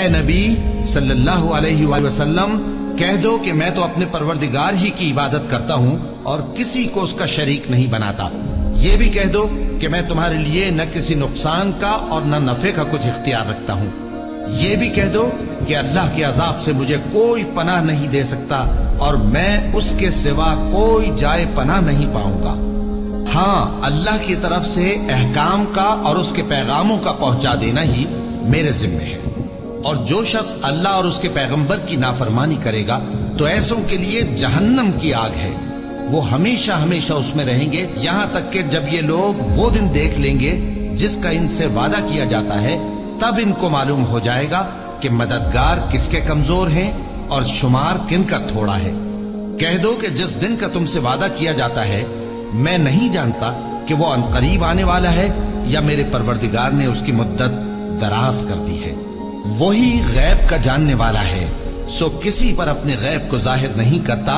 اے نبی صلی اللہ علیہ وآلہ وسلم، کہہ دو کہ میں تو اپنے پروردگار ہی کی عبادت کرتا ہوں اور کسی کو اس کا شریک نہیں بناتا۔ یہ بھی کہہ دو کہ میں تمہارے لیے نہ کسی نقصان کا اور نہ نفع کا کچھ اختیار رکھتا ہوں۔ یہ بھی کہہ دو کہ اللہ کے عذاب سے مجھے کوئی پناہ نہیں دے سکتا اور میں اس کے سوا کوئی جائے پناہ نہیں پاؤں گا۔ ہاں، اللہ کی طرف سے احکام کا اور اس کے پیغاموں کا پہنچا دینا ہی میرے ذمہ ہے، اور جو شخص اللہ اور اس کے پیغمبر کی نافرمانی کرے گا تو ایسوں کے لیے جہنم کی آگ ہے، وہ ہمیشہ ہمیشہ اس میں رہیں گے، یہاں تک کہ جب یہ لوگ وہ دن دیکھ لیں گے جس کا ان سے وعدہ کیا جاتا ہے، تب ان کو معلوم ہو جائے گا کہ مددگار کس کے کمزور ہیں اور شمار کن کا تھوڑا ہے۔ کہہ دو کہ جس دن کا تم سے وعدہ کیا جاتا ہے میں نہیں جانتا کہ وہ عنقریب آنے والا ہے یا میرے پروردگار نے اس کی مدت دراز کر دی ہے۔ وہی غیب کا جاننے والا ہے، سو کسی پر اپنے غیب کو ظاہر نہیں کرتا،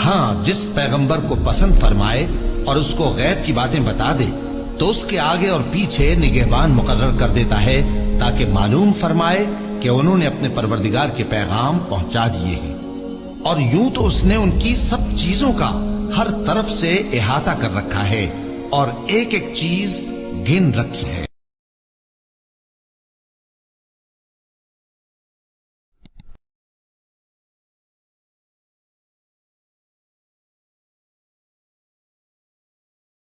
ہاں جس پیغمبر کو پسند فرمائے اور اس کو غیب کی باتیں بتا دے تو اس کے آگے اور پیچھے نگہبان مقرر کر دیتا ہے تاکہ معلوم فرمائے کہ انہوں نے اپنے پروردگار کے پیغام پہنچا دیے ہیں، اور یوں تو اس نے ان کی سب چیزوں کا ہر طرف سے احاطہ کر رکھا ہے اور ایک ایک چیز گن رکھی ہے۔